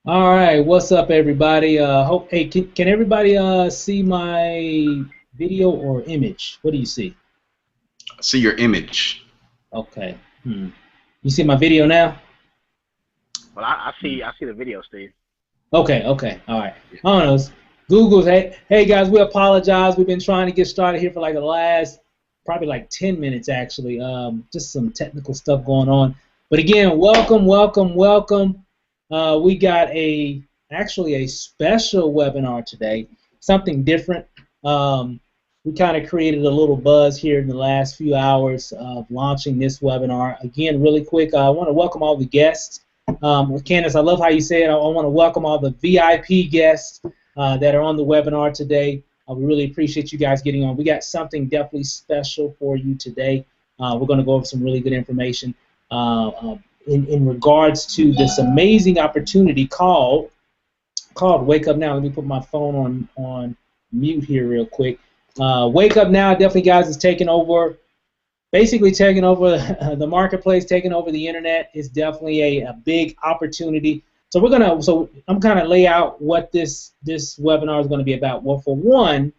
All right, what's up, everybody? Hey, can everybody see my video or image? What do you see? See your image. Okay. You see my video now? Well, I see the video, Steve. Okay, okay, all right. I don't know. Google's. Hey guys, we apologize. We've been trying to get started here for like the last probably like 10 minutes actually. Just some technical stuff going on. But again, welcome, welcome, welcome. We got actually a special webinar today, something different. We kind of created a little buzz here in the last few hours of launching this webinar. Again, really quick, I want to welcome all the guests. Candace, I love how you say it. I want to welcome all the VIP guests that are on the webinar today. We really appreciate you guys getting on. We got something definitely special for you today. We're going to go over some really good information in regards to this amazing opportunity called Wake Up Now. Let me put my phone on mute here real quick. Wake Up Now definitely, guys, is taking over. Basically taking over the marketplace, taking over the internet is definitely a big opportunity. So I'm kind of lay out what this webinar is going to be about. Well, for one,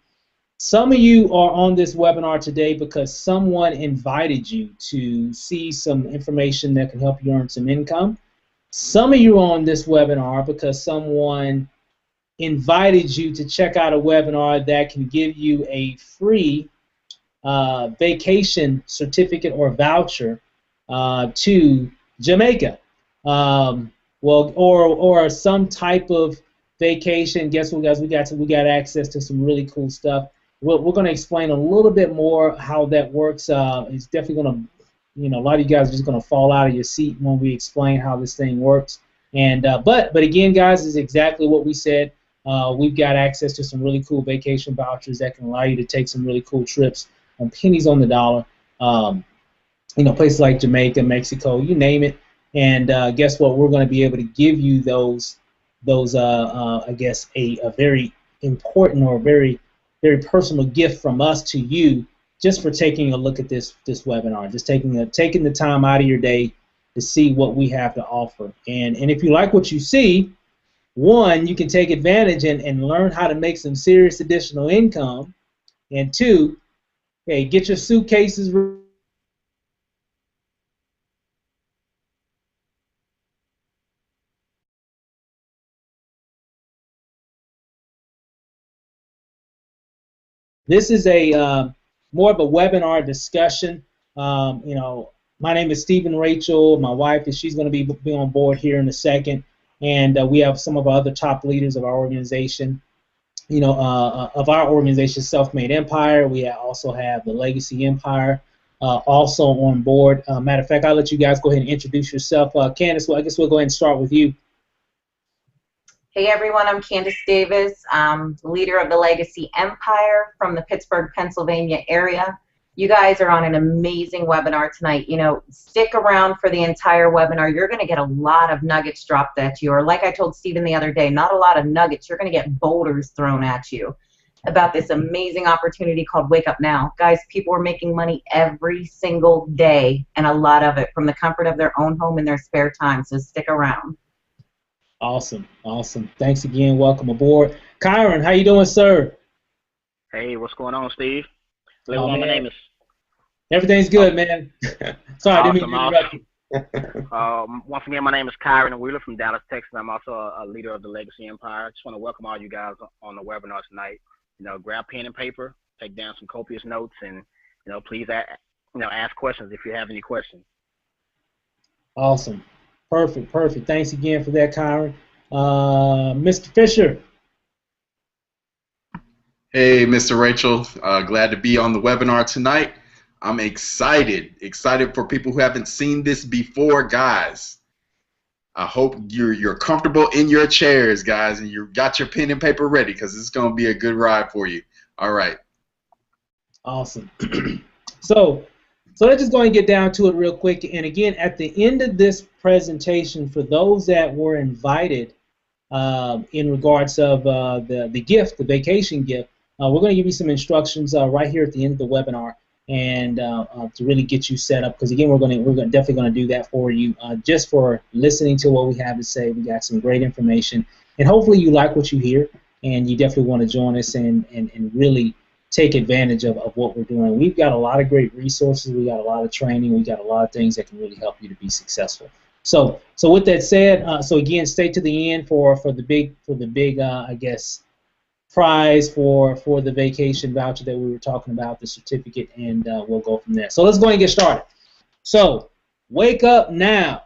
some of you are on this webinar today because someone invited you to see some information that can help you earn some income. Some of you are on this webinar because someone invited you to check out a webinar that can give you a free vacation certificate or voucher to Jamaica, or some type of vacation. Guess what, guys? We got access to some really cool stuff. We're going to explain a little bit more how that works. It's definitely going to, a lot of you guys are just going to fall out of your seat when we explain how this thing works. And but again, guys, is exactly what we said. We've got access to some really cool vacation vouchers that can allow you to take some really cool trips on pennies on the dollar, places like Jamaica, Mexico, you name it. And guess what? We're going to be able to give you those I guess a very important or very personal gift from us to you, just for taking a look at this webinar, just taking the time out of your day to see what we have to offer. And if you like what you see, one, you can take advantage and learn how to make some serious additional income, and two, hey, get your suitcases. This is a more of a webinar discussion. My name is Stephen Rachel. My wife she's going to be on board here in a second, and we have some of our other top leaders of our organization. Of our organization, Self-Made Empire. We also have the Legacy Empire also on board. Matter of fact, I'll let you guys go ahead and introduce yourself. Candace, well, I guess we'll go ahead and start with you. Hey everyone, I'm Candace Davis. I'm the leader of the Legacy Empire from the Pittsburgh, Pennsylvania area. You guys are on an amazing webinar tonight. Stick around for the entire webinar. You're going to get a lot of nuggets dropped at you. Or like I told Stephen the other day, not a lot of nuggets. You're going to get boulders thrown at you about this amazing opportunity called Wake Up Now. Guys, people are making money every single day, and a lot of it from the comfort of their own home in their spare time. So stick around. Awesome, awesome. Thanks again. Welcome aboard. Kyron, how you doing, sir? Hey, what's going on, Steve? My name is. Everything's good, man. Sorry, I didn't mean to interrupt you. Once again, my name is Kyron Wheeler from Dallas, Texas. I'm also a leader of the Legacy Empire. I just want to welcome all you guys on the webinar tonight. Grab pen and paper, take down some copious notes, and please ask questions if you have any questions. Awesome. Perfect, perfect. Thanks again for that, Kyron. Mr. Fisher. Hey, Mr. Rachel. Glad to be on the webinar tonight. I'm excited for people who haven't seen this before, guys. I hope you're comfortable in your chairs, guys, and you got your pen and paper ready, because it's going to be a good ride for you. All right. Awesome. So let's just go and get down to it real quick. And again, at the end of this presentation, for those that were invited in regards of the gift, the vacation gift, we're going to give you some instructions right here at the end of the webinar. and to really get you set up. Because again, we're definitely gonna do that for you, just for listening to what we have to say. We got some great information, and hopefully you like what you hear, and you definitely want to join us and really take advantage of what we're doing. We've got a lot of great resources. We got a lot of training. We got a lot of things that can really help you to be successful. So with that said, so again, stay to the end for the big I guess prize for the vacation voucher that we were talking about, the certificate, and we'll go from there. So let's go ahead and get started. So Wake Up Now,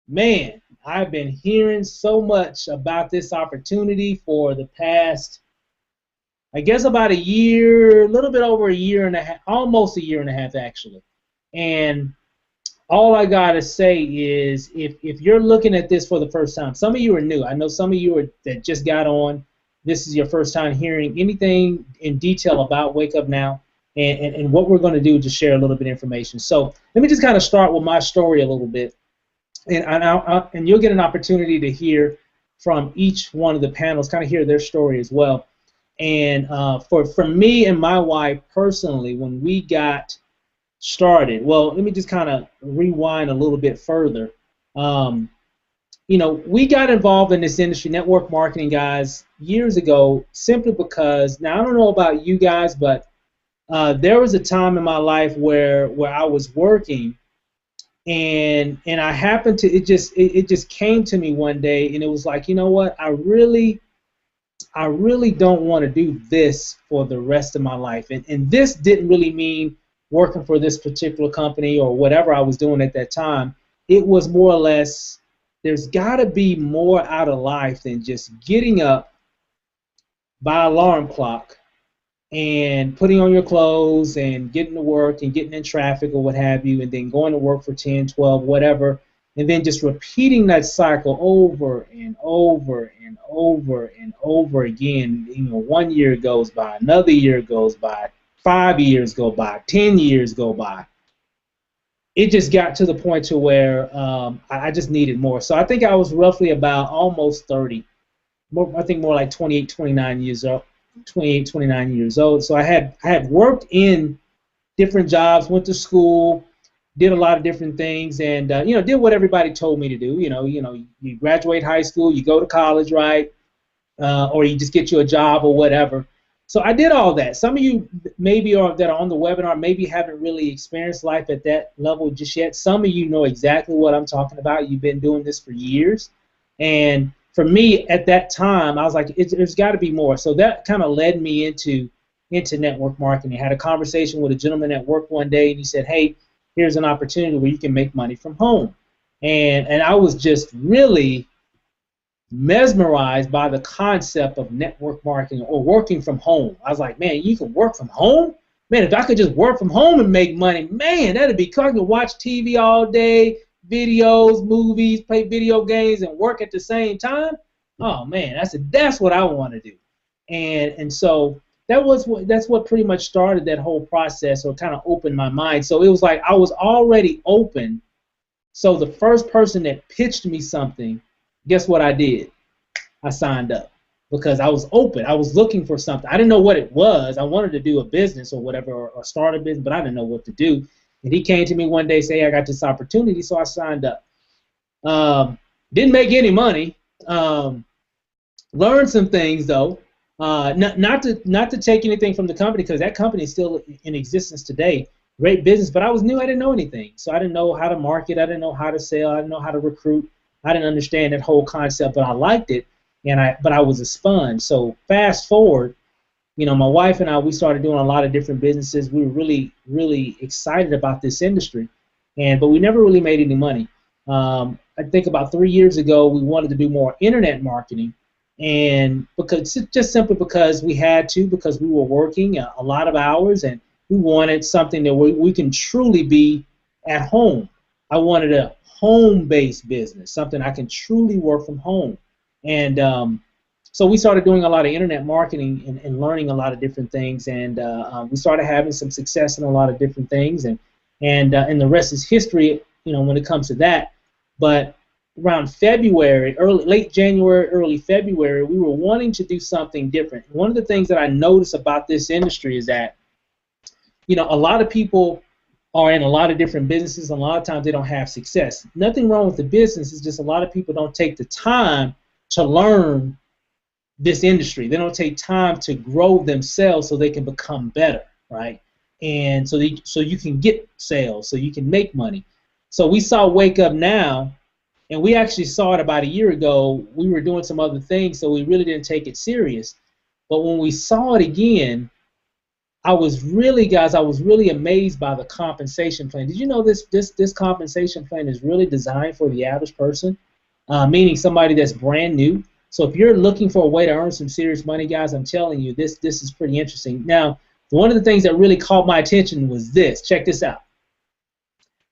man, I've been hearing so much about this opportunity for the past, I guess, about a year, a little bit over a year and a half, almost a year and a half actually. And all I gotta say is, if you're looking at this for the first time, some of you are new. I know some of you that just got on. This is your first time hearing anything in detail about Wake Up Now, and what we're going to do is just share a little bit of information. So let me just kind of start with my story a little bit, and you'll get an opportunity to hear from each one of the panels, kind of hear their story as well. And for me and my wife personally, when we got started, well, let me just kind of rewind a little bit further. You know, we got involved in this industry, network marketing, guys, years ago, simply because, now I don't know about you guys, but there was a time in my life where I was working, and I happened to, it just came to me one day, and it was like, you know what, I really don't want to do this for the rest of my life. And this didn't really mean working for this particular company or whatever I was doing at that time. It was more or less, there's got to be more out of life than just getting up by alarm clock and putting on your clothes and getting to work and getting in traffic or what have you, and then going to work for 10, 12, whatever, and then just repeating that cycle over and over and over and over again. You know, 1 year goes by, another year goes by, 5 years go by, 10 years go by. It just got to the point to where I just needed more. So I think I was roughly about almost 30. I think more like 28, 29 years old. 28, 29 years old. So I had worked in different jobs, went to school, did a lot of different things, and you know, did what everybody told me to do. You know, you graduate high school, you go to college, right? Or you just get you a job or whatever. So I did all that. Some of you maybe that are on the webinar maybe haven't really experienced life at that level just yet. Some of you know exactly what I'm talking about. You've been doing this for years. And for me at that time, I was like, there's got to be more. So that kind of led me into network marketing. I had a conversation with a gentleman at work one day, and he said, hey, here's an opportunity where you can make money from home. And I was just really mesmerized by the concept of network marketing or working from home. I was like, man, you can work from home? Man, if I could just work from home and make money, man, that'd be cool. I could watch TV all day, videos, movies, play video games, and work at the same time. Oh man, that's what I want to do. And so that's what pretty much started that whole process, or kind of opened my mind. So it was like I was already open. So the first person that pitched me something, guess what I did? I signed up, because I was open. I was looking for something. I didn't know what it was. I wanted to do a business or whatever, or start a business, but I didn't know what to do. And he came to me one day, say, hey, I got this opportunity, so I signed up. Didn't make any money. Learned some things though. Not to take anything from the company, because that company is still in existence today. Great business, but I was new. I didn't know anything, so I didn't know how to market. I didn't know how to sell. I didn't know how to recruit. I didn't understand that whole concept, but I liked it, but I was a sponge. So fast forward, you know, my wife and I, we started doing a lot of different businesses. We were really, really excited about this industry, but we never really made any money. I think about 3 years ago, we wanted to do more internet marketing, and just simply because we had to, because we were working a lot of hours, and we wanted something that we can truly be at home. I wanted a home-based business, something I can truly work from home. And so we started doing a lot of internet marketing and learning a lot of different things, and we started having some success in a lot of different things, and the rest is history, you know, when it comes to that. But around February, late January, early February, we were wanting to do something different. One of the things that I noticed about this industry is that, you know, a lot of people are in a lot of different businesses, and a lot of times they don't have success. Nothing wrong with the business, it's just a lot of people don't take the time to learn this industry. They don't take time to grow themselves so they can become better, right? And so you can get sales, so you can make money. So we saw Wake Up Now, and we actually saw it about a year ago. We were doing some other things, so we really didn't take it serious. But when we saw it again, I was really amazed by the compensation plan. Did you know this compensation plan is really designed for the average person, meaning somebody that's brand new? So if you're looking for a way to earn some serious money, guys, I'm telling you, this is pretty interesting. Now, one of the things that really caught my attention was this. Check this out.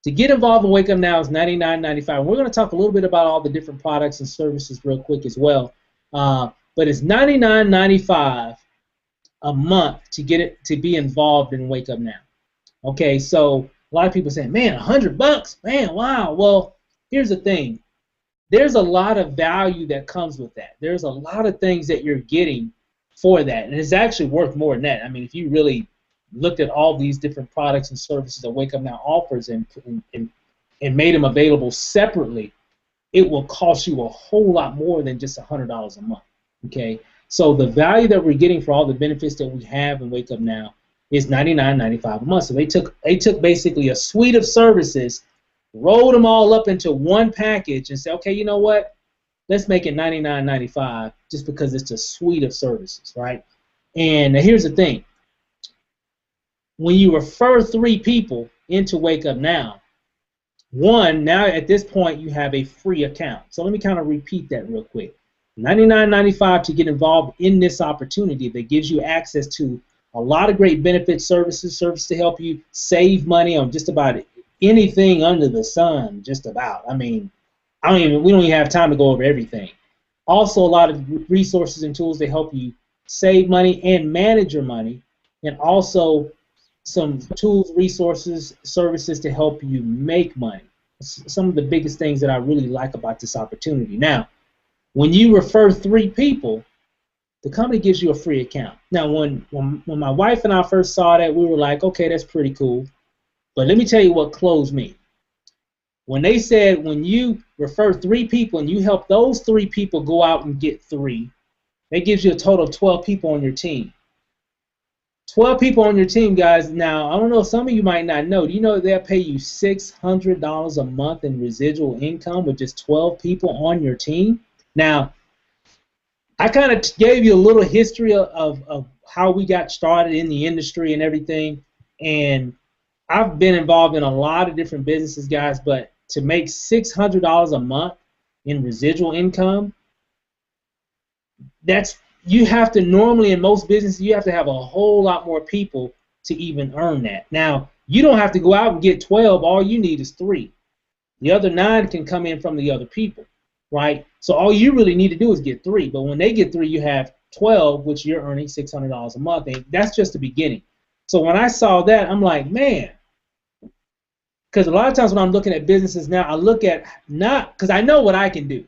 To get involved in Wake Up Now is $99.95. We're going to talk a little bit about all the different products and services real quick as well. But it's $99.95 a month to get it to be involved in Wake Up Now. Okay, so a lot of people say, man, $100, man, wow. Well, here's the thing. There's a lot of value that comes with that. There's a lot of things that you're getting for that, and it's actually worth more than that. I mean, if you really looked at all these different products and services that Wake Up Now offers and made them available separately, it will cost you a whole lot more than just $100 a month. Okay, so the value that we're getting for all the benefits that we have in Wake Up Now is $99.95 a month. So they took basically a suite of services, rolled them all up into one package, and said, okay, you know what? Let's make it $99.95 just because it's a suite of services, right? And here's the thing. When you refer 3 people into Wake Up Now, now at this point you have a free account. So let me kind of repeat that real quick. $99.95 to get involved in this opportunity that gives you access to a lot of great benefit services to help you save money on just about anything under the sun, just about. I mean, we don't even have time to go over everything. Also, a lot of resources and tools to help you save money and manage your money, and also some tools, resources, services to help you make money. Some of the biggest things that I really like about this opportunity. Now, when you refer 3 people, the company gives you a free account. Now, when my wife and I first saw that, we were like, okay, that's pretty cool. But let me tell you what closed me. When they said when you refer 3 people and you help those 3 people go out and get 3, that gives you a total of 12 people on your team. 12 people on your team, guys. Now, I don't know, some of you might not know. Do you know that they'll pay you $600 a month in residual income with just 12 people on your team? Now, I kind of gave you a little history of how we got started in the industry and everything, and I've been involved in a lot of different businesses, guys, but to make $600 a month in residual income, you have to normally, in most businesses, you have to have a whole lot more people to even earn that. Now, you don't have to go out and get 12. All you need is 3. The other 9 can come in from the other people, right? So all you really need to do is get 3. But when they get 3, you have 12, which you're earning $600 a month. And that's just the beginning. So when I saw that, I'm like, man, because a lot of times when I'm looking at businesses now, I look at because I know what I can do.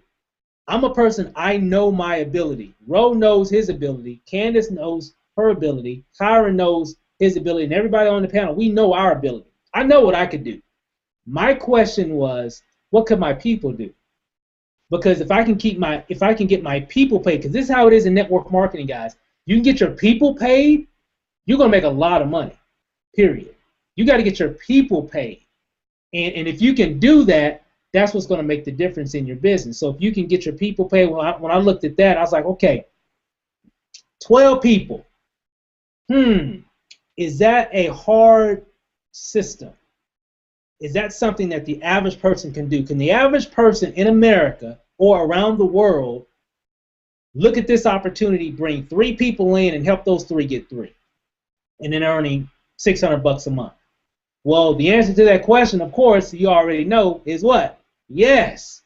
I'm a person, I know my ability. Ro knows his ability. Candace knows her ability. Kyron knows his ability. And everybody on the panel, we know our ability. I know what I could do. My question was, what could my people do? Because if I can get my people paid, because this is how it is in network marketing, guys. You can get your people paid, you're going to make a lot of money, period. You got to get your people paid. And if you can do that, that's what's going to make the difference in your business. So if you can get your people paid, when I looked at that, I was like, okay, 12 people. Is that a hard system? Is that something that the average person can do? Can the average person in America or around the world look at this opportunity, bring 3 people in, and help those 3 get 3, and then earning $600 a month? Well, the answer to that question, of course, you already know, is what? Yes.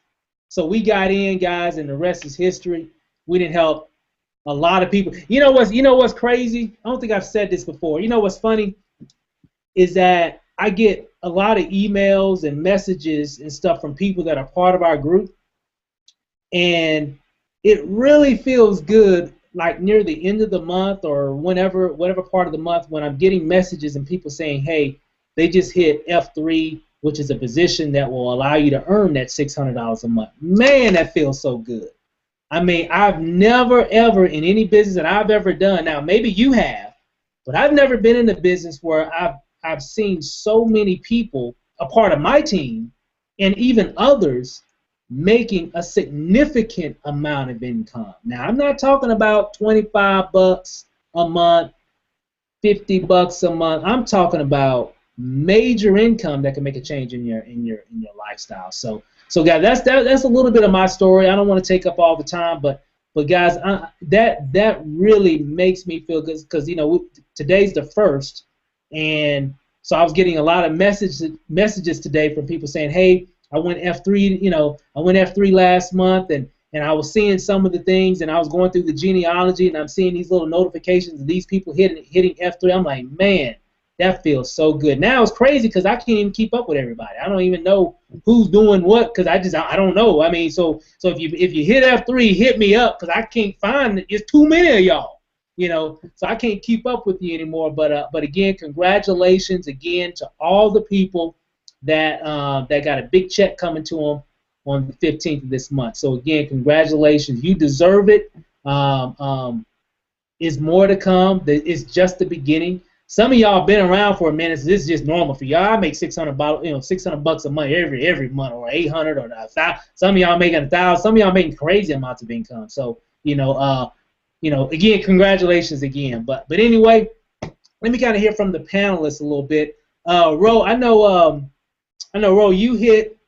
So we got in, guys, and the rest is history. We didn't help a lot of people. You know what's crazy? I don't think I've said this before. You know what's funny is that I get a lot of emails and messages and stuff from people that are part of our group, and it really feels good like near the end of the month or whatever part of the month when I'm getting messages and people saying, hey, they just hit F3, which is a position that will allow you to earn that $600 a month. Man, that feels so good. I mean, I've never, ever in any business that I've ever done, now maybe you have, but I've never been in a business where I've seen so many people, a part of my team, and even others, making a significant amount of income. Now, I'm not talking about $25 a month, $50 a month. I'm talking about major income that can make a change in your lifestyle. So guys, that's a little bit of my story. I don't want to take up all the time, but guys, that really makes me feel good because today's the 1st, and so I was getting a lot of messages today from people saying, hey, I went F3, I went F3 last month, and I was seeing some of the things, and I was going through the genealogy, and I'm seeing these little notifications of these people hitting F3. I'm like, man, that feels so good. Now it's crazy because I can't even keep up with everybody. I don't even know who's doing what because I don't know. I mean, so if you hit F3, hit me up because I can't find it. It's too many of y'all, so I can't keep up with you anymore. But again, congratulations again to all the people that got a big check coming to them on the 15th of this month. So again, congratulations. You deserve it. Is more to come. It's just the beginning. Some of y'all been around for a minute, so this is just normal for y'all. I make $600 a month every month, or $800 or $1,000. Some of y'all making $1,000. Some of y'all making crazy amounts of income. So again, congratulations again. But anyway, let me kind of hear from the panelists a little bit. Ro, I know Ro, you hit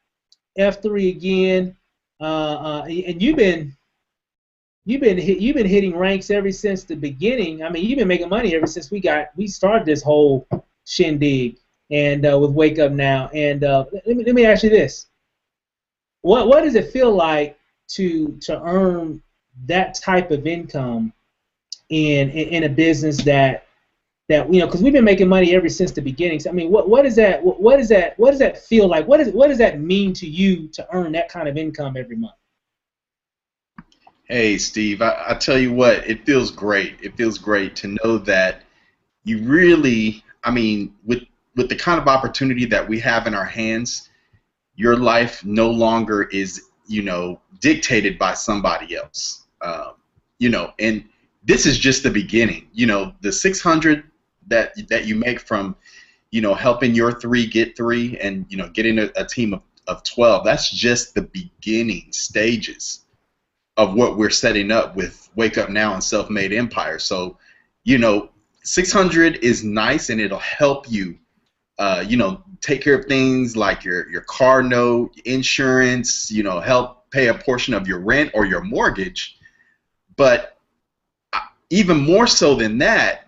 F3 again, and you've been hitting ranks ever since the beginning. I mean, you've been making money ever since we started this whole shindig, and with Wake Up Now. And let me ask you this: what does it feel like to earn that type of income in a business that because we've been making money ever since the beginning. So, I mean, what does that feel like? What does that mean to you to earn that kind of income every month? Hey, Steve, I tell you what, it feels great. It feels great to know that you really, I mean, with the kind of opportunity that we have in our hands, your life no longer is, dictated by somebody else. And this is just the beginning. The 600 that you make from, helping your 3 get 3 and, getting a team of 12, that's just the beginning stages of what we're setting up with Wake Up Now and Self-Made Empire. So, 600 is nice and it'll help you, take care of things like your car note, insurance, help pay a portion of your rent or your mortgage. But even more so than that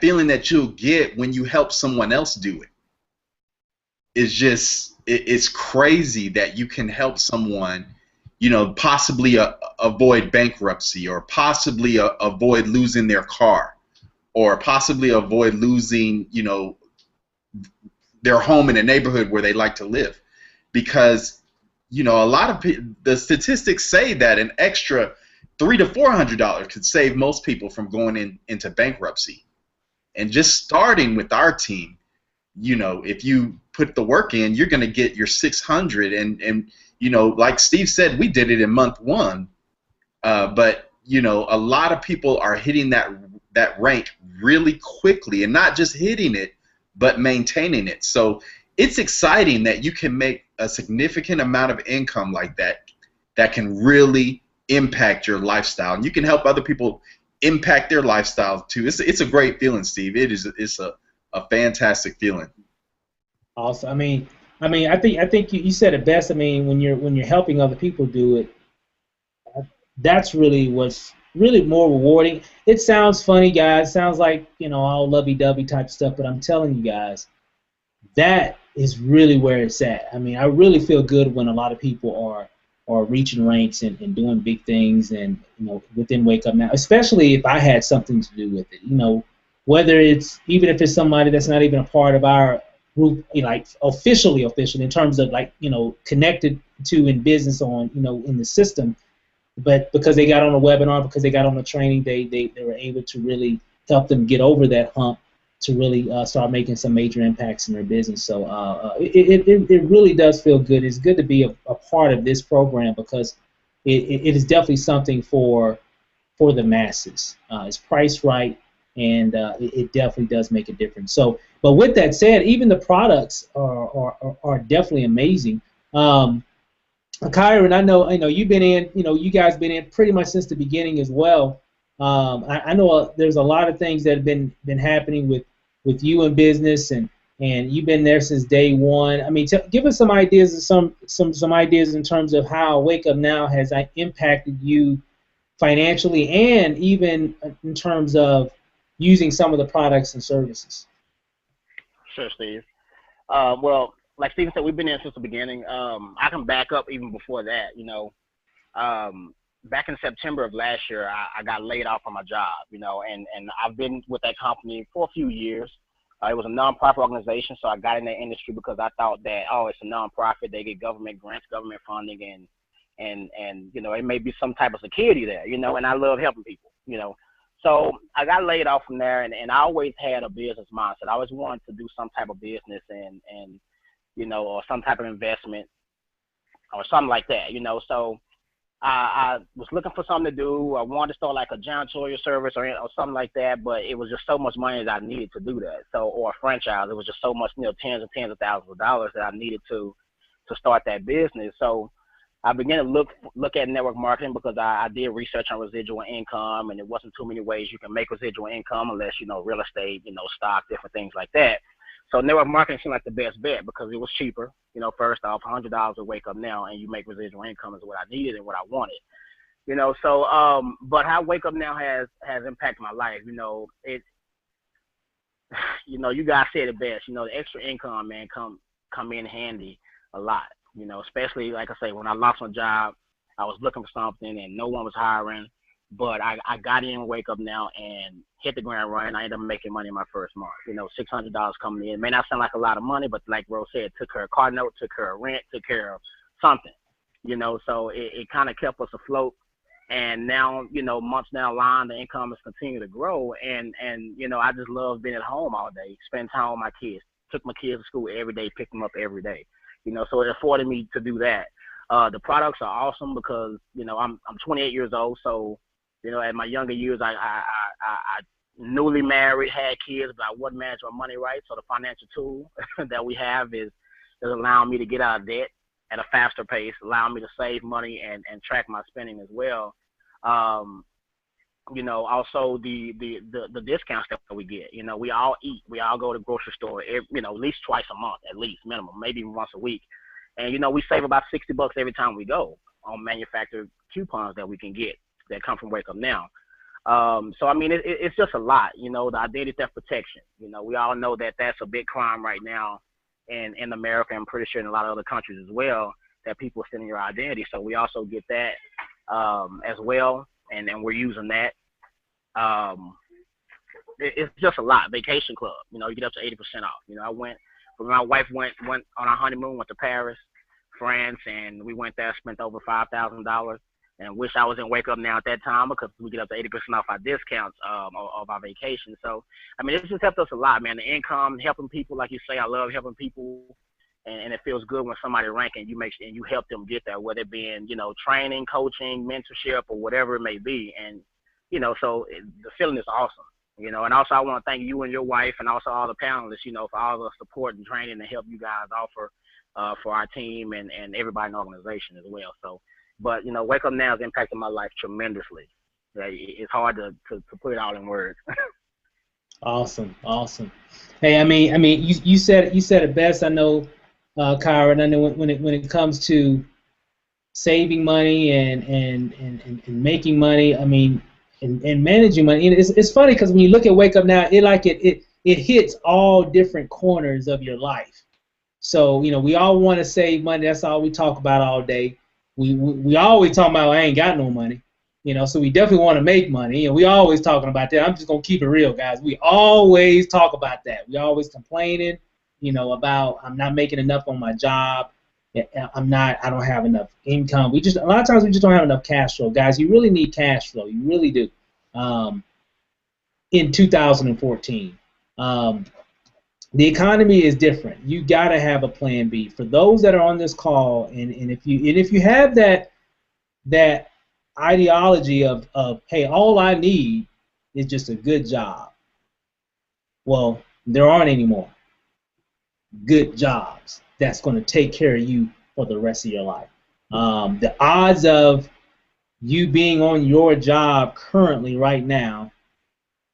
feeling that you'll get when you help someone else do it is just, it's crazy that you can help someone possibly avoid bankruptcy, or possibly avoid losing their car, or possibly avoid losing, their home in a neighborhood where they like to live. Because, a lot of the statistics say that an extra $300 to $400 could save most people from going into bankruptcy. And just starting with our team, if you put the work in, you're going to get your 600 and like Steve said, we did it in month 1, but a lot of people are hitting that rank really quickly, and not just hitting it, but maintaining it. So it's exciting that you can make a significant amount of income like that can really impact your lifestyle, and you can help other people impact their lifestyle too. It's a great feeling, Steve. It's a fantastic feeling. Awesome. I think you said it best. I mean, when you're helping other people do it, that's really what's really more rewarding. It sounds funny, guys. It sounds like all lovey-dovey type stuff, but I'm telling you guys, that is really where it's at. I mean, I really feel good when a lot of people are reaching ranks and doing big things, and within Wake Up Now, especially if I had something to do with it. Whether it's even if it's somebody that's not even a part of our group, like officially in terms of connected to in business in the system, but because they got on a webinar, because they got on the training, they were able to really help them get over that hump to really start making some major impacts in their business. So it really does feel good. It's good to be a part of this program because it is definitely something for the masses. It's priced right, and it definitely does make a difference. So, but with that said, even the products are definitely amazing. Kyron, I know you've been in, you guys been in pretty much since the beginning as well. I know there's a lot of things that have been happening with you in business, and you've been there since day one. I mean, give us some ideas and some ideas in terms of how Wake Up Now has impacted you financially, and even in terms of using some of the products and services. Sure, Steve. Well, like Steven said, we've been in since the beginning. I can back up even before that. Back in September of last year, I got laid off from my job. And I've been with that company for a few years. It was a nonprofit organization, so I got in that industry because I thought that, it's a nonprofit, they get government grants, government funding, and it may be some type of security there, and I love helping people, So I got laid off from there, and I always had a business mindset. I always wanted to do some type of business and or some type of investment or something like that, So I was looking for something to do. I wanted to start like a janitorial service or something like that, but it was just so much money that I needed to do that. So, or a franchise, it was just so much, tens and tens of thousands of dollars that I needed to start that business. So I began to look at network marketing because I did research on residual income, and it wasn't too many ways you can make residual income unless, real estate, stock, different things like that. So network marketing seemed like the best bet because it was cheaper. First off, $100 a Wake Up Now, and you make residual income is what I needed and what I wanted. So but how Wake Up Now has impacted my life. You guys said it best. The extra income, man, come in handy a lot. Especially like I say, when I lost my job, I was looking for something and no one was hiring. But I got in Wake Up Now and hit the ground running. I ended up making money in my first month. $600 coming in. It may not sound like a lot of money, but like Rose said, took care of car note, took care of rent, took care of something. So it kind of kept us afloat. And now, months down the line, the income has continued to grow. And I just love being at home all day, spending time with my kids. Took my kids to school every day, picked them up every day. So it afforded me to do that. The products are awesome because, I'm 28 years old, so at my younger years, I newly married, had kids, but I wasn't managing my money right. So the financial tool that we have is allowing me to get out of debt at a faster pace, allowing me to save money and track my spending as well. Also the discounts that we get. We all eat. We all go to the grocery store, at least twice a month, at least minimum, maybe even once a week. And, we save about $60 every time we go on manufactured coupons that we can get that come from Wake Up Now. So, I mean, it's just a lot, the identity theft protection. We all know that that's a big crime right now in America. I'm pretty sure in a lot of other countries as well, that people are stealing your identity. So we also get that as well, and we're using that. It's just a lot. Vacation Club, you get up to 80% off. My wife went on our honeymoon, went to Paris, France, and we went there, spent over $5,000. And wish I was in Wake Up Now at that time because we get up to 80% off our discounts of our vacation. So, I mean, it just helped us a lot, man. The income, helping people, like you say, I love helping people, and it feels good when somebody ranking you and you help them get there, whether it be in, training, coaching, mentorship, or whatever it may be. And, so the feeling is awesome, And also I want to thank you and your wife and also all the panelists, for all the support and training and help you guys offer for our team and everybody in the organization as well. So. But, Wake Up Now has impacted my life tremendously. It's hard to put it all in words. Awesome. Hey, I mean, you said it best. I know, Kyron. I know when it comes to saving money and making money. I mean, and managing money. It's funny because when you look at Wake Up Now, it hits all different corners of your life. So we all want to save money. That's all we talk about all day. We always talking about I ain't got no money, so we definitely want to make money, and we always talking about that. I'm just gonna keep it real, guys. We always talk about that. We always complaining, about I'm not making enough on my job, I don't have enough income. A lot of times we just don't have enough cash flow, guys. You really need cash flow. You really do. In 2014, the economy is different. You got to have a plan B. For those that are on this call, and if you have that ideology of hey, all I need is just a good job. Well, there aren't any more good jobs that's going to take care of you for the rest of your life. The odds of you being on your job currently right now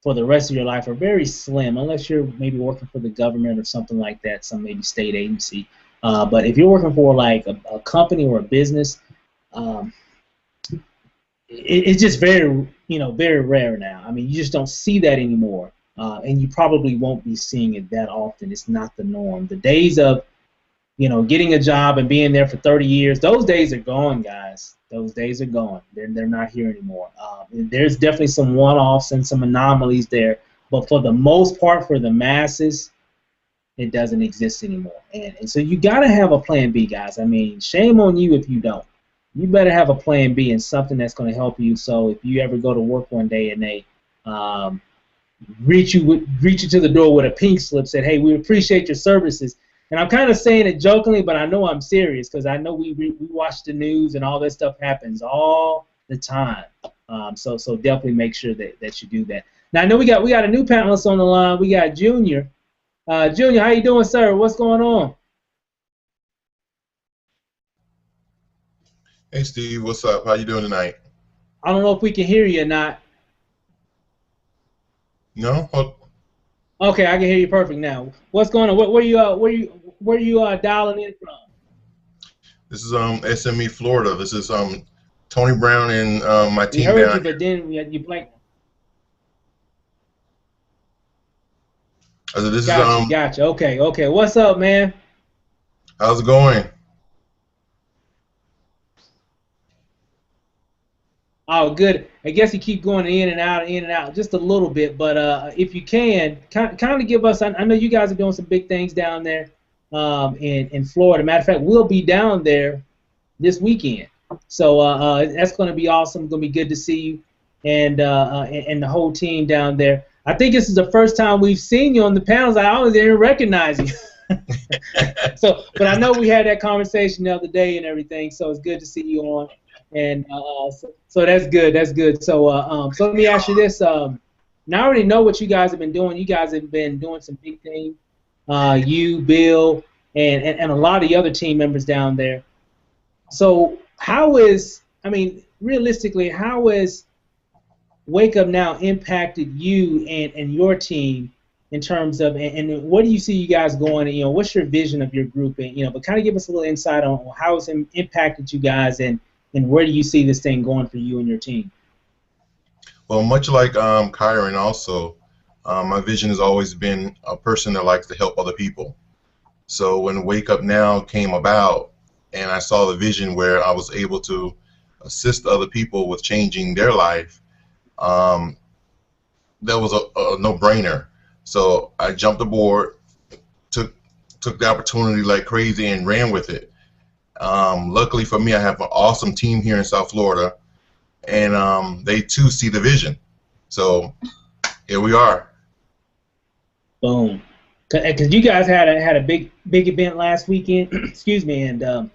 for the rest of your life are very slim, unless you're maybe working for the government or something like that, some maybe state agency. But if you're working for like a company or a business, it's just very rare now. I mean, you just don't see that anymore, and you probably won't be seeing it that often. It's not the norm. The days of getting a job and being there for 30 years, those days are gone, guys. Those days are gone. They're not here anymore. There's definitely some one-offs and some anomalies there, but for the most part, for the masses, it doesn't exist anymore. And so you got to have a plan B, guys. I mean, shame on you if you don't. You better have a plan B and something that's going to help you. So if you ever go to work one day and they reach you to the door with a pink slip, said, "Hey, we appreciate your services." And I'm kind of saying it jokingly, but I know I'm serious because I know we watch the news and all this stuff happens all the time. So definitely make sure that you do that. Now I know we got a new panelist on the line. We got Junior. Junior, how you doing, sir? What's going on? Hey Steve, what's up? How you doing tonight? I don't know if we can hear you or not. No? Okay, I can hear you perfect now. What's going on? Where you dialing in from? This is SME Florida. This is Tony Brown and my team We heard down you, but then you blanked. This Gotcha. Okay. What's up, man? How's it going? Oh, good. I guess you keep going in and out, just a little bit. But if you can, kind of give us. I know you guys are doing some big things down there in Florida. Matter of fact, we'll be down there this weekend. So that's going to be awesome. It's going to be good to see you and the whole team down there. I think this is the first time we've seen you on the panels. I always didn't recognize you. But I know we had that conversation the other day and everything. So it's good to see you on. And so that's good. That's good. So let me ask you this. Now I already know what you guys have been doing. You guys have been doing some big things. You, Bill, and a lot of the other team members down there. So realistically, how has Wake Up Now impacted you and your team in terms of, and what do you see you guys going, and what's your vision of your group, and but kind of give us a little insight on how it's impacted you guys, and where do you see this thing going for you and your team? Well, much like Kyron also, my vision has always been a person that likes to help other people. So when Wake Up Now came about and I saw the vision where I was able to assist other people with changing their life, that was a no-brainer. So I jumped aboard, took the opportunity like crazy and ran with it. Luckily for me, I have an awesome team here in South Florida, and they too see the vision. So here we are. Boom. Because you guys had a big event last weekend. Excuse me, and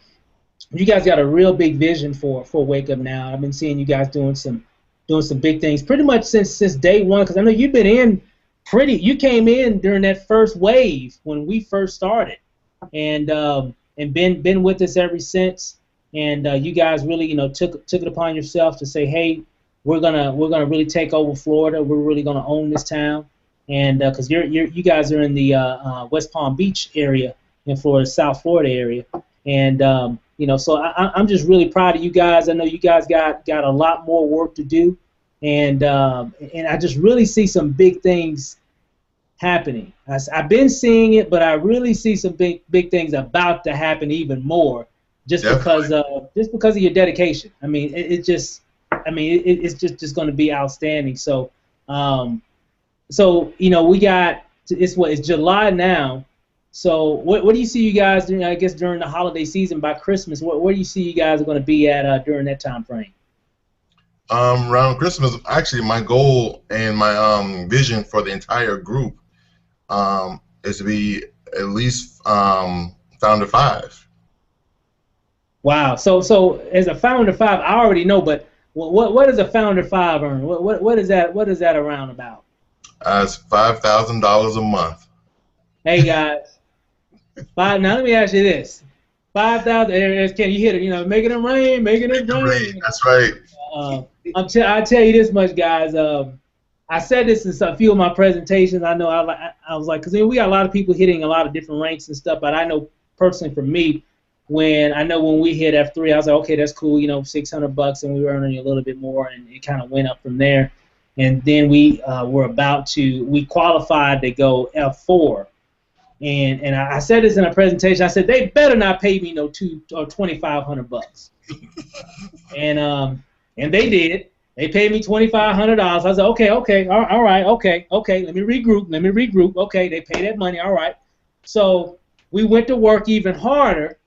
you guys got a real big vision for Wake Up Now. I've been seeing you guys doing some big things pretty much since day one. Because I know you've been in you came in during that first wave when we first started, and been with us ever since. And you guys really took it upon yourself to say, hey, we're gonna really take over Florida. We're really gonna own this town. And because you guys are in the West Palm Beach area in Florida, South Florida area, and so I'm just really proud of you guys. I know you guys got a lot more work to do, and I just really see some big things happening. I've been seeing it, but I really see some big things about to happen even more, just because of your dedication. I mean, it's just going to be outstanding. So. We got it's July now, So what do you see you guys doing? I guess during the holiday season by Christmas, where do you see you guys are going to be at during that time frame? Around Christmas, actually, my goal and my vision for the entire group is to be at least founder 5. Wow. So as a founder 5, I already know, but what does a founder 5 earn? What is that? What is that around about? It's $5,000 a month. Hey guys, now let me ask you this: 5,000. Can you hit it? You know, making it rain, making it rain. That's right. I tell you this much, guys. I said this in a few of my presentations. I know I was like, because we got a lot of people hitting a lot of different ranks and stuff. But I know personally for me, when we hit F3, I was like, okay, that's cool. You know, $600, and we were earning a little bit more, and it kind of went up from there. And then we we qualified to go F4. And I said this in a presentation. I said they better not pay me no $2,500. And they did. They paid me $2,500. I was like, okay, all right, okay. Let me regroup. Okay, they pay that money. All right. So we went to work even harder,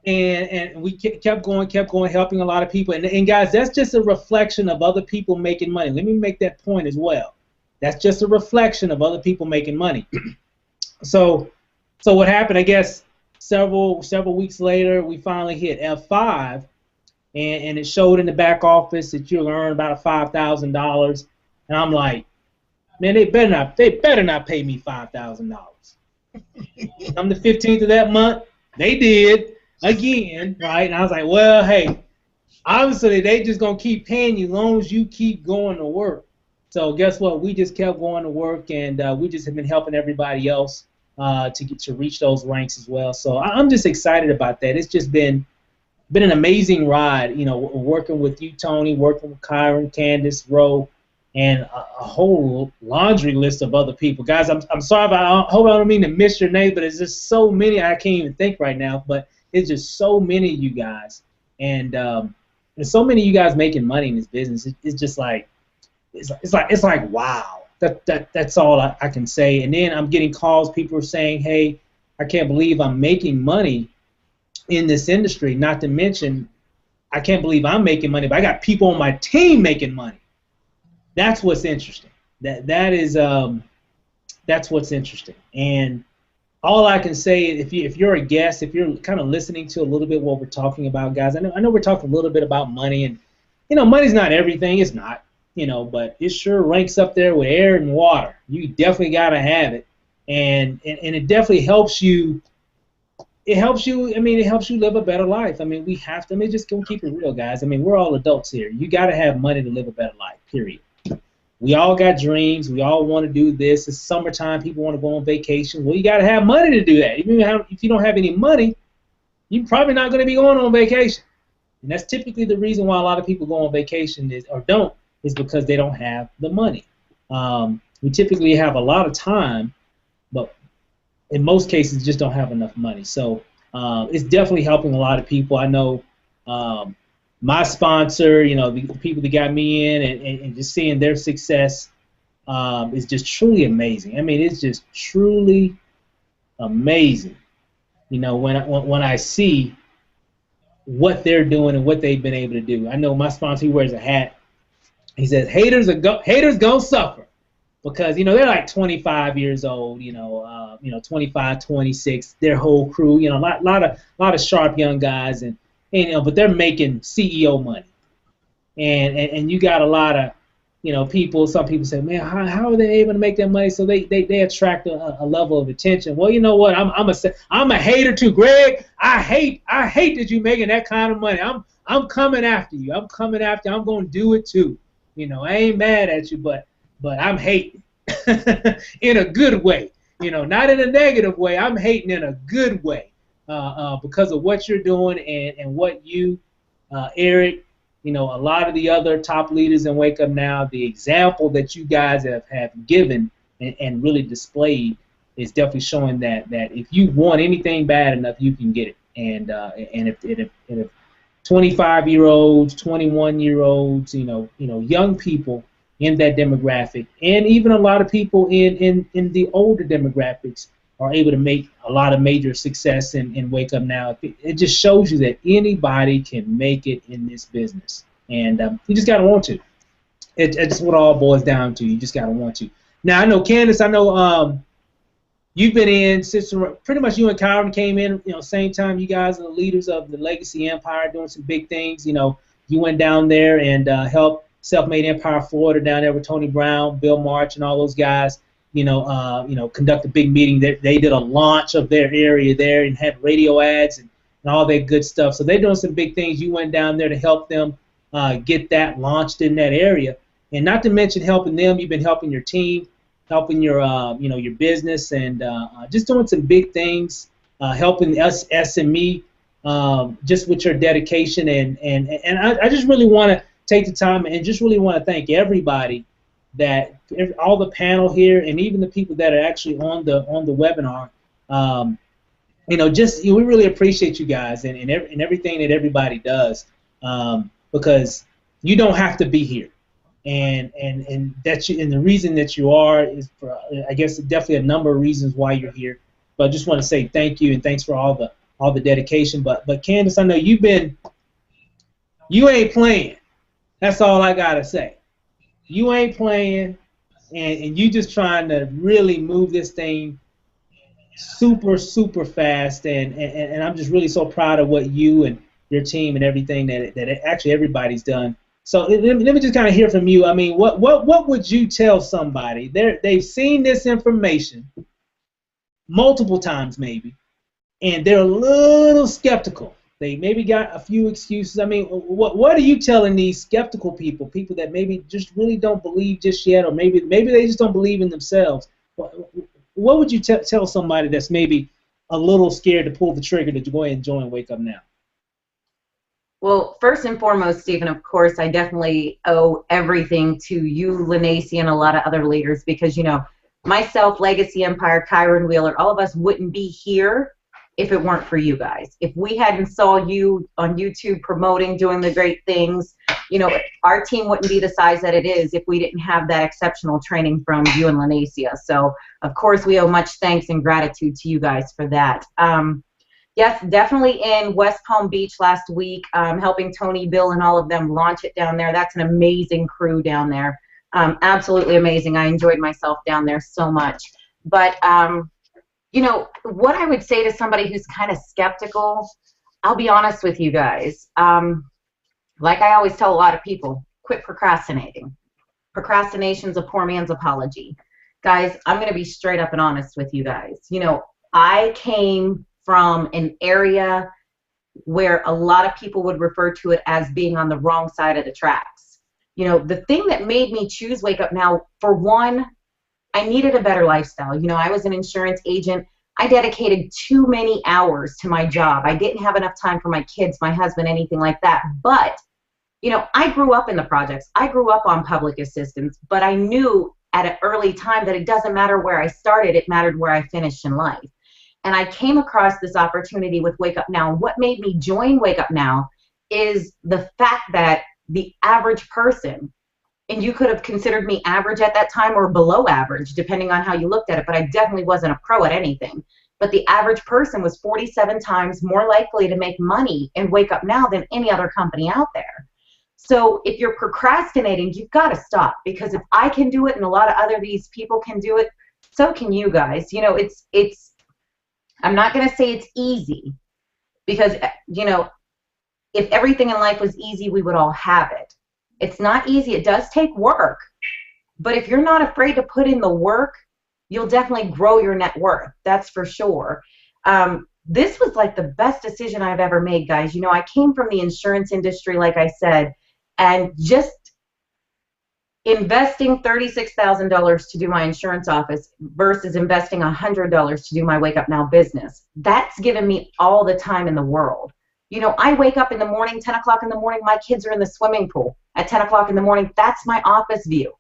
and we kept going, helping a lot of people. And guys, that's just a reflection of other people making money. Let me make that point as well. That's just a reflection of other people making money. So what happened? I guess several weeks later, we finally hit F5, and it showed in the back office that you'll earn about $5,000. And I'm like, man, they better not pay me $5,000. On the 15th of that month, they did again, right? And I was like, well, hey, obviously they just gonna keep paying you as long as you keep going to work. So guess what? We just kept going to work, and we just have been helping everybody else to reach those ranks as well. So I'm just excited about that. It's just been an amazing ride, you know, working with you, Tony, working with Kyron, Candace, Roe, and a whole laundry list of other people. Guys, I'm sorry, I hope I don't mean to miss your name, but it's just so many I can't even think right now. But it's just so many of you guys, and there's so many of you guys making money in this business. It's just like it's like wow. That's all I can say. And then I'm getting calls. People are saying, hey, I can't believe I'm making money in this industry. Not to mention, I can't believe I'm making money, but I got people on my team making money. That's what's interesting. That's what's interesting. And all I can say is if you're a guest, if you're kind of listening to a little bit what we're talking about, guys, I know we're talking a little bit about money, and you know, money's not everything. It's not. You know, but it sure ranks up there with air and water. You definitely got to have it, and it definitely helps you. It helps you. I mean, it helps you live a better life. I mean, we have to. I mean, just gonna keep it real, guys. I mean, we're all adults here. You got to have money to live a better life. Period. We all got dreams. We all want to do this. It's summertime. People want to go on vacation. Well, you got to have money to do that. Even if you don't have any money, you're probably not going to be going on vacation. And that's typically the reason why a lot of people go on vacation is because they don't have the money. We typically have a lot of time, but in most cases just don't have enough money. So it's definitely helping a lot of people. I know my sponsor, you know, the people that got me in, and just seeing their success is just truly amazing. I mean, it's just truly amazing. You know, when I see what they're doing and what they've been able to do. I know my sponsor, he wears a hat. He says haters gonna suffer, because you know they're like 25 years old, 25, 26, their whole crew, you know, a lot of sharp young guys, and you know, but they're making CEO money, and you got a lot of, you know, people. Some people say, man, how are they able to make that money? So they attract a level of attention. Well, you know what? I'm a hater too, Greg. I hate that you're making that kind of money. I'm coming after you. I'm gonna do it too. You know, I ain't mad at you, but I'm hating in a good way. You know, not in a negative way. I'm hating in a good way because of what you're doing and what you, Eric, you know, a lot of the other top leaders in Wake Up Now, the example that you guys have given and really displayed is definitely showing that if you want anything bad enough, you can get it. And if 25-year-olds, 21-year-olds, you know, young people in that demographic, and even a lot of people in the older demographics, are able to make a lot of major success in Wake Up Now. It just shows you that anybody can make it in this business, and you just gotta want to. It's what it all boils down to. You just gotta want to. Now I know Candace. I know you've been in since pretty much you and Kyron came in. Same time. You guys are the leaders of the Legacy Empire, doing some big things. You went down there and helped Self-Made Empire Florida down there with Tony Brown, Bill March, and all those guys. Conduct a big meeting. They did a launch of their area there and had radio ads and all that good stuff. So they're doing some big things. You went down there to help them get that launched in that area. And not to mention helping them, you've been helping your team, helping your your business, and just doing some big things, helping us SME just with your dedication. And I just really want to take the time and just really want to thank everybody, all the panel here and even the people that are actually on the webinar. We really appreciate you guys and everything that everybody does, because you don't have to be here. And the reason that you are is for, I guess, definitely a number of reasons why you're here. But I just want to say thank you and thanks for all the dedication. But Candace, I know you ain't playing. That's all I gotta say. You ain't playing, and you just trying to really move this thing super, super fast. And I'm just really so proud of what you and your team and everything that actually everybody's done. So let me just kind of hear from you. I mean, what would you tell somebody? They've seen this information multiple times maybe, and they're a little skeptical. They maybe got a few excuses. I mean, what are you telling these skeptical people that maybe just really don't believe just yet, or maybe they just don't believe in themselves? What would you tell somebody that's maybe a little scared to pull the trigger to go ahead and join Wake Up Now? Well, first and foremost, Stephen, of course, I definitely owe everything to you, Lanacy, and a lot of other leaders, because, myself, Legacy Empire, Kyron Wheeler, all of us wouldn't be here if it weren't for you guys. If we hadn't saw you on YouTube promoting, doing the great things, our team wouldn't be the size that it is if we didn't have that exceptional training from you and Lanacia. So, of course, we owe much thanks and gratitude to you guys for that. Yes, definitely in West Palm Beach last week, helping Tony, Bill, and all of them launch it down there. That's an amazing crew down there. Absolutely amazing. I enjoyed myself down there so much. But, what I would say to somebody who's kind of skeptical, I'll be honest with you guys. Like I always tell a lot of people, quit procrastinating. Procrastination's a poor man's apology. Guys, I'm going to be straight up and honest with you guys. I came from an area where a lot of people would refer to it as being on the wrong side of the tracks. The thing that made me choose Wake Up Now, for one, I needed a better lifestyle. I was an insurance agent. I dedicated too many hours to my job. I didn't have enough time for my kids, my husband, anything like that. But, I grew up in the projects. I grew up on public assistance, but I knew at an early time that it doesn't matter where I started, it mattered where I finished in life. And I came across this opportunity with Wake Up Now. What made me join Wake Up Now is the fact that the average person, and you could have considered me average at that time or below average, depending on how you looked at it, but I definitely wasn't a pro at anything. But the average person was 47 times more likely to make money in Wake Up Now than any other company out there. So if you're procrastinating, you've got to stop, because if I can do it and a lot of these people can do it, so can you guys. I'm not going to say it's easy, because, if everything in life was easy, we would all have it. It's not easy. It does take work. But if you're not afraid to put in the work, you'll definitely grow your net worth. That's for sure. This was like the best decision I've ever made, guys. I came from the insurance industry, like I said, and just investing $36,000 to do my insurance office versus investing $100 to do my Wake Up Now business, that's given me all the time in the world. I wake up in the morning, 10 o'clock in the morning, my kids are in the swimming pool. At 10 o'clock in the morning, that's my office view.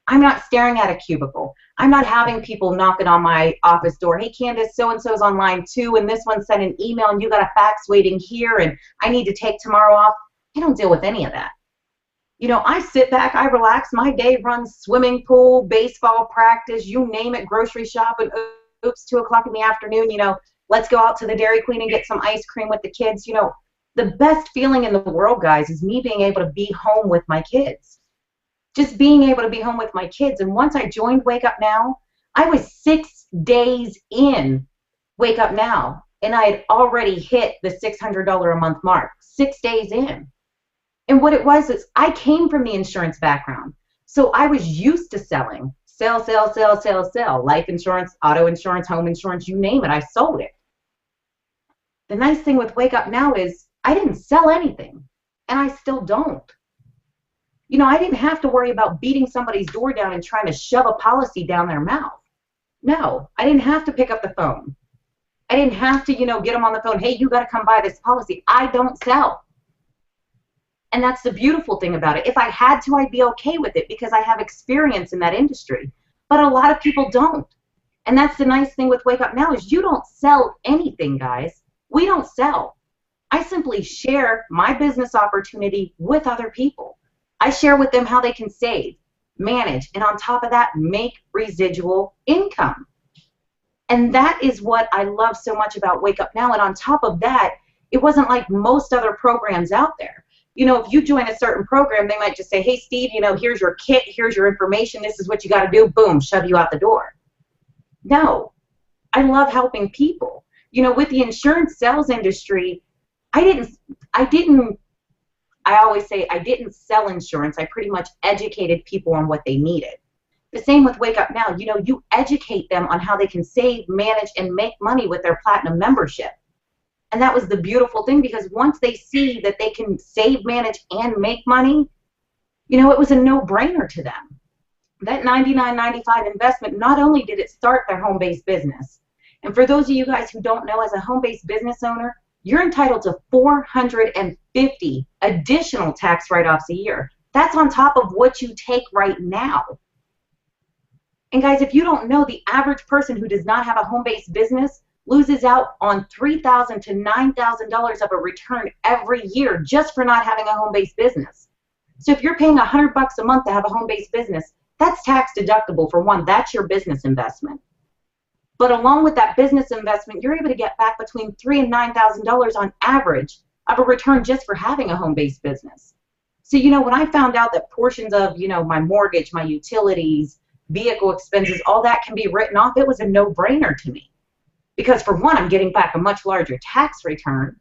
I'm not staring at a cubicle. I'm not having people knocking on my office door. Hey, Candace, so-and-so's on line 2, and this one sent an email, and you got a fax waiting here, and I need to take tomorrow off. I don't deal with any of that. I sit back, I relax. My day runs swimming pool, baseball practice, you name it, grocery shopping, oops, 2 o'clock in the afternoon, let's go out to the Dairy Queen and get some ice cream with the kids. The best feeling in the world, guys, is me being able to be home with my kids. Just being able to be home with my kids. And once I joined Wake Up Now, I was 6 days in Wake Up Now, and I had already hit the $600 a month mark, 6 days in. And what it was is I came from the insurance background. So I was used to selling. Sell, sell, sell, sell, sell. Life insurance, auto insurance, home insurance, you name it, I sold it. The nice thing with Wake Up Now is I didn't sell anything, and I still don't. I didn't have to worry about beating somebody's door down and trying to shove a policy down their mouth. No, I didn't have to pick up the phone. I didn't have to, get them on the phone, hey, you got to come buy this policy. I don't sell. And that's the beautiful thing about it. If I had to, I'd be okay with it because I have experience in that industry. But a lot of people don't. And that's the nice thing with Wake Up Now is you don't sell anything, guys. We don't sell. I simply share my business opportunity with other people. I share with them how they can save, manage, and on top of that, make residual income. And that is what I love so much about Wake Up Now. And on top of that, it wasn't like most other programs out there. If you join a certain program, they might just say, hey, Steve, here's your kit, here's your information, this is what you got to do, boom, shove you out the door. No, I love helping people. With the insurance sales industry, I always say I didn't sell insurance. I pretty much educated people on what they needed. The same with Wake Up Now. You educate them on how they can save, manage, and make money with their platinum membership. And that was the beautiful thing because once they see that they can save, manage, and make money, it was a no-brainer to them. That $99.95 investment, not only did it start their home-based business, and for those of you guys who don't know, as a home-based business owner, you're entitled to 450 additional tax write-offs a year. That's on top of what you take right now. And guys, if you don't know, the average person who does not have a home-based business loses out on $3,000 to $9,000 of a return every year just for not having a home-based business. So if you're paying $100 a month to have a home-based business, that's tax deductible for one. That's your business investment. But along with that business investment, you're able to get back between $3,000 and $9,000 on average of a return just for having a home-based business. So, when I found out that portions of, my mortgage, my utilities, vehicle expenses, all that can be written off, it was a no-brainer to me. Because for one, I'm getting back a much larger tax return.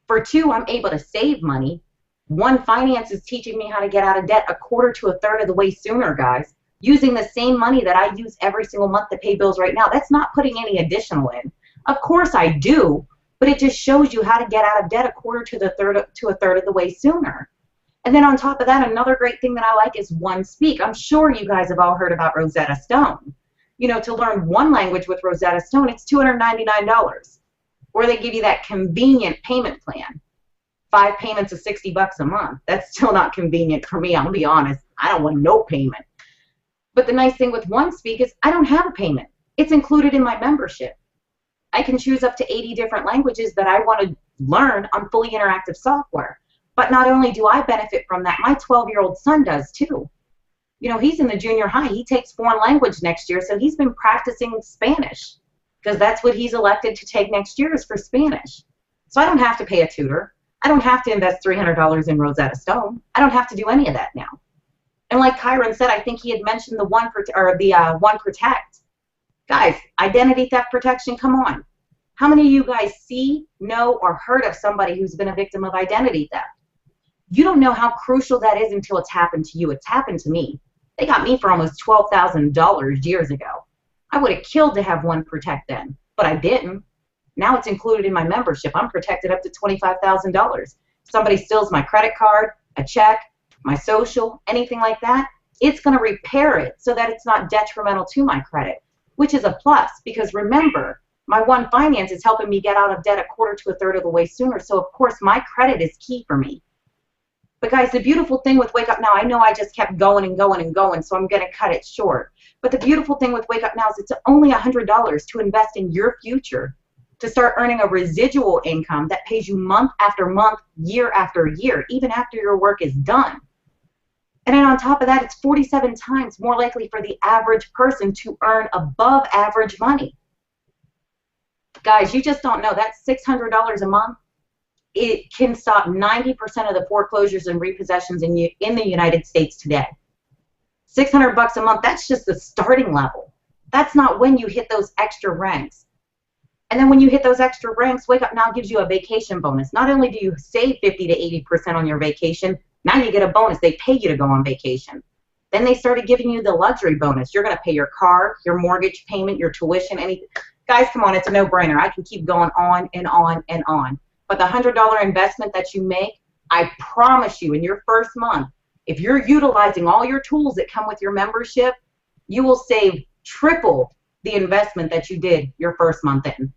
For two, I'm able to save money. One, finance is teaching me how to get out of debt a quarter to a third of the way sooner, guys. Using the same money that I use every single month to pay bills right now. That's not putting any additional in. Of course I do, but it just shows you how to get out of debt a quarter to a third of the way sooner. And then on top of that, another great thing that I like is OneSpeak. I'm sure you guys have all heard about Rosetta Stone. To learn one language with Rosetta Stone, it's $299. Or they give you that convenient payment plan. 5 payments of $60 a month. That's still not convenient for me, I'll be honest. I don't want no payment. But the nice thing with OneSpeak is I don't have a payment. It's included in my membership. I can choose up to 80 different languages that I want to learn on fully interactive software. But not only do I benefit from that, my 12-year-old son does too. He's in the junior high. He takes foreign language next year, so he's been practicing Spanish because that's what he's elected to take next year is for Spanish. So I don't have to pay a tutor. I don't have to invest $300 in Rosetta Stone. I don't have to do any of that now. And like Kyron said, I think he had mentioned the One Protect. Guys, identity theft protection, come on. How many of you guys see, know, or heard of somebody who's been a victim of identity theft? You don't know how crucial that is until it's happened to you. It's happened to me. They got me for almost $12,000 years ago. I would have killed to have One Protect then, but I didn't. Now it's included in my membership. I'm protected up to $25,000. Somebody steals my credit card, a check, my social, anything like that, it's going to repair it so that it's not detrimental to my credit, which is a plus because remember, my One Finance is helping me get out of debt a quarter to a third of the way sooner. So, of course, my credit is key for me. But, guys, the beautiful thing with Wake Up Now, I know I just kept going and going and going, so I'm going to cut it short. But the beautiful thing with Wake Up Now is it's only $100 to invest in your future to start earning a residual income that pays you month after month, year after year, even after your work is done. And then on top of that, it's 47 times more likely for the average person to earn above average money. Guys, you just don't know. That's $600 a month. It can stop 90% of the foreclosures and repossessions in the United States today. $600 a month, that's just the starting level. That's not when you hit those extra ranks. And then when you hit those extra ranks, Wake Up Now gives you a vacation bonus. Not only do you save 50 to 80% on your vacation, now you get a bonus. They pay you to go on vacation. Then they started giving you the luxury bonus. You're going to pay your car, your mortgage payment, your tuition, anything. Guys, come on, it's a no-brainer. I can keep going on and on and on. But the $100 investment that you make, I promise you, in your first month, if you're utilizing all your tools that come with your membership, you will save triple the investment that you did your first month in.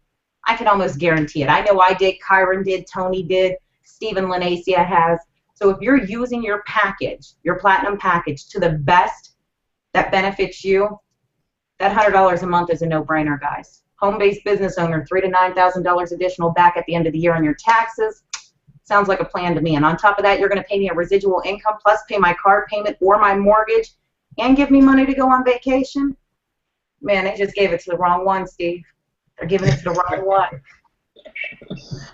I can almost guarantee it. I know I did, Kyron did, Tony did, Stephen Lanacia has. So if you're using your package, your platinum package, to the best that benefits you, that $100 a month is a no-brainer, guys. Home-based business owner, $3,000 to $9,000 additional back at the end of the year on your taxes. Sounds like a plan to me. And on top of that, you're going to pay me a residual income plus pay my car payment or my mortgage and give me money to go on vacation. Man, they just gave it to the wrong one, Steve. They're giving it to the wrong one.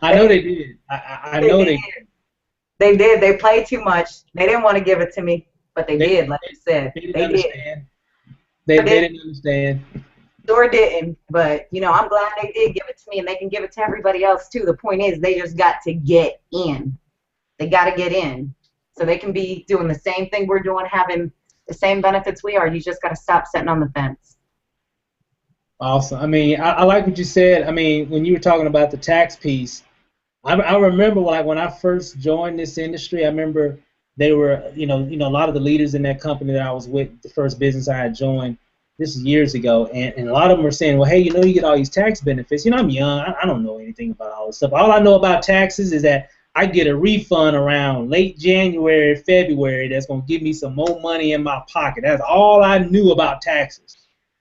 I know they did. I know they did. They did. They played too much. They didn't want to give it to me, but they did, like you said. They didn't understand. They didn't understand. Sure didn't, but, you know, I'm glad they did give it to me, and they can give it to everybody else, too. The point is they just got to get in. They got to get in. So they can be doing the same thing we're doing, having the same benefits we are. You just got to stop sitting on the fence. Awesome. I mean, I like what you said. I mean, when you were talking about the tax piece, I remember like when I first joined this industry, I remember they were, you know, a lot of the leaders in that company that I was with, the first business I had joined, this is years ago, and a lot of them were saying, well, hey, you know, you get all these tax benefits. You know, I'm young. I don't know anything about all this stuff. All I know about taxes is that I get a refund around late January, February that's going to give me some more money in my pocket. That's all I knew about taxes.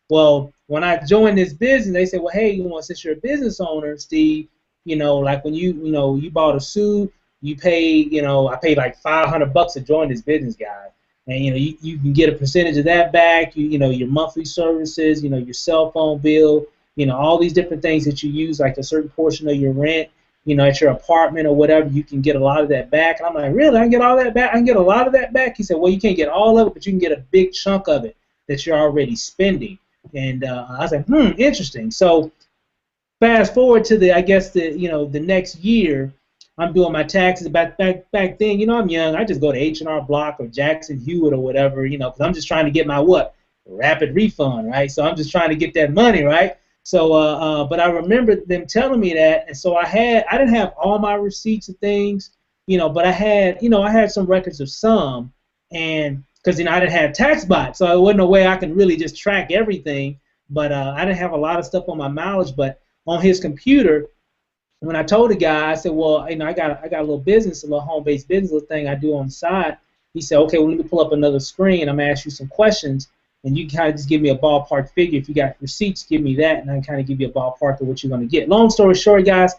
Well, when I joined this business, they said, well, hey, you know, since you're a business owner, Steve, you know, like when you bought a suit, you paid, you know, I paid like $500 to join this business, guy. And, you know, you can get a percentage of that back, you know, your monthly services, you know, your cell phone bill, you know, all these different things that you use, like a certain portion of your rent, you know, at your apartment or whatever, you can get a lot of that back. And I'm like, really? I can get all that back? I can get a lot of that back? He said, well, you can't get all of it, but you can get a big chunk of it that you're already spending. And I was like, interesting. So fast forward to I guess the next year, I'm doing my taxes. Back then, you know, I'm young. I just go to H&R Block or Jackson Hewitt or whatever, you know, because I'm just trying to get my rapid refund, right? So I'm just trying to get that money, right? So, but I remember them telling me that, and so I didn't have all my receipts and things, you know, but I had some records of some, and because, you know, I didn't have TaxBot, so there wasn't no way I can really just track everything, but I didn't have a lot of stuff on my mileage, but on his computer, when I told the guy, I said, well, you know, I got a little business, a little home-based business little thing I do on the side. He said, okay, well, let me pull up another screen. I'm going to ask you some questions, and you can kind of just give me a ballpark figure. If you got receipts, give me that, and I can kind of give you a ballpark of what you're going to get. Long story short, guys,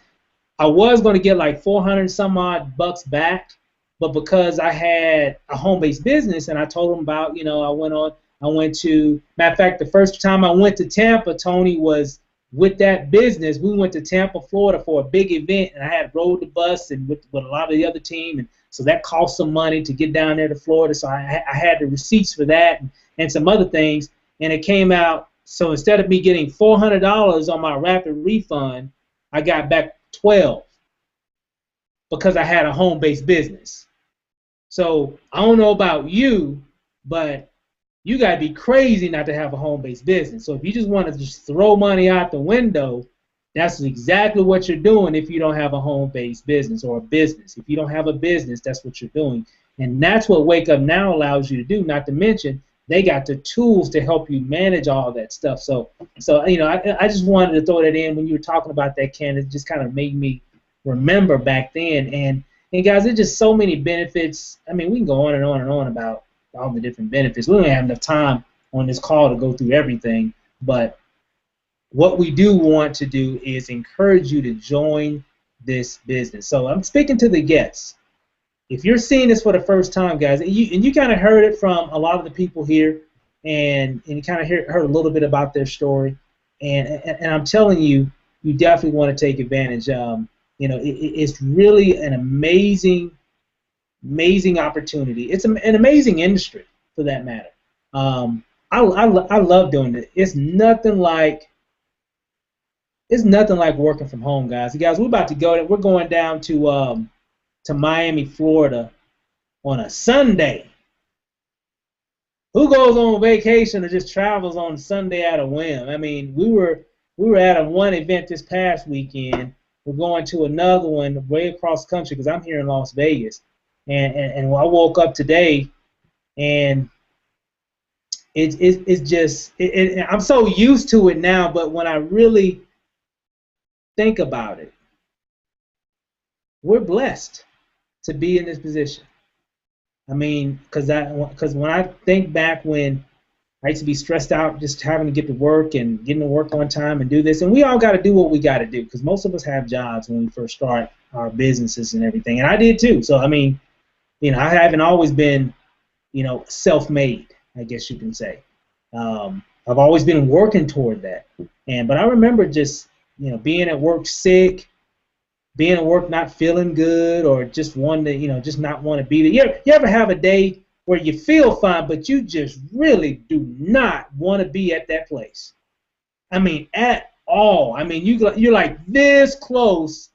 I was going to get like 400 some odd bucks back, but because I had a home-based business, and I told him about, you know, I went to, matter of fact, the first time I went to Tampa, Tony, was with that business. We went to Tampa, Florida for a big event, and I had rode the bus and with a lot of the other team, and so that cost some money to get down there to Florida. So I had the receipts for that and some other things, and it came out. So instead of me getting $400 on my rapid refund, I got back $12 because I had a home-based business. So I don't know about you, but you got to be crazy not to have a home-based business. So if you just want to just throw money out the window, that's exactly what you're doing if you don't have a home-based business or a business. If you don't have a business, that's what you're doing. And that's what Wake Up Now allows you to do, not to mention they got the tools to help you manage all that stuff. So you know, I just wanted to throw that in when you were talking about that, Ken. It just kind of made me remember back then. And guys, there's just so many benefits. I mean, we can go on and on and on about all the different benefits. We don't have enough time on this call to go through everything, but what we do want to do is encourage you to join this business. So I'm speaking to the guests. If you're seeing this for the first time, guys, and you kind of heard it from a lot of the people here, and you kind of heard a little bit about their story, and I'm telling you, you definitely want to take advantage. You know, it's really an amazing opportunity. It's an amazing industry for that matter. I love doing it. It's nothing like working from home, guys. You guys, we're about to go. We're going down to Miami, Florida, on a Sunday. Who goes on vacation or just travels on Sunday at a whim? I mean, we were at one event this past weekend. We're going to another one way across the country because I'm here in Las Vegas, and I woke up today, and it's just I'm so used to it now. But when I really think about it, we're blessed to be in this position. I mean, because when I think back when I used to be stressed out just having to get to work and getting to work on time and do this, and we all got to do what we got to do because most of us have jobs when we first start our businesses and everything, and I did too. So I mean, you know, I haven't always been, you know, self-made, I guess you can say. I've always been working toward that, but I remember just, you know, being at work sick, being at work not feeling good, or just wanting to, you know, just not want to be there. You ever have a day where you feel fine, but you just really do not want to be at that place? I mean, at all. I mean, you're like this close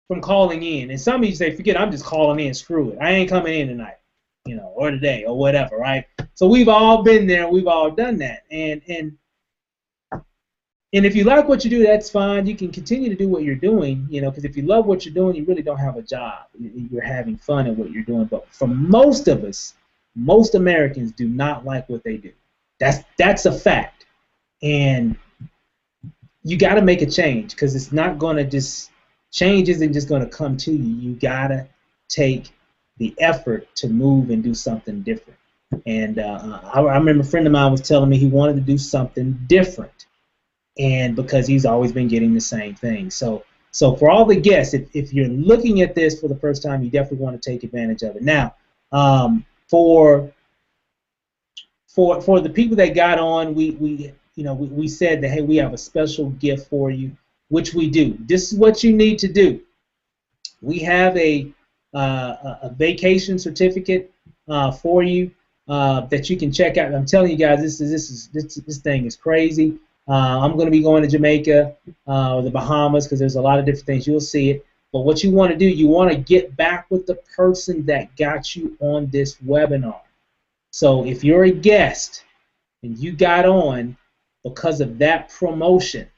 from calling in. And some of you say, forget, I'm just calling in, screw it. I ain't coming in tonight, you know, or today, or whatever, right? So we've all been there, we've all done that. And if you like what you do, that's fine. You can continue to do what you're doing, you know, because if you love what you're doing, you really don't have a job. You're having fun at what you're doing. But for most of us, most Americans do not like what they do. That's a fact. And you got to make a change because it's not going to just, change isn't just going to come to you. You got to take the effort to move and do something different. And I remember a friend of mine was telling me he wanted to do something different. And because he's always been getting the same thing. So for all the guests, if you're looking at this for the first time, you definitely want to take advantage of it. Now, for the people that got on, we said that, hey, we have a special gift for you, which we do. This is what you need to do. We have a vacation certificate for you that you can check out. I'm telling you guys, this thing is crazy. I'm going to be going to Jamaica or the Bahamas because there's a lot of different things. You'll see it. But what you want to do, you want to get back with the person that got you on this webinar. So if you're a guest and you got on because of that promotion,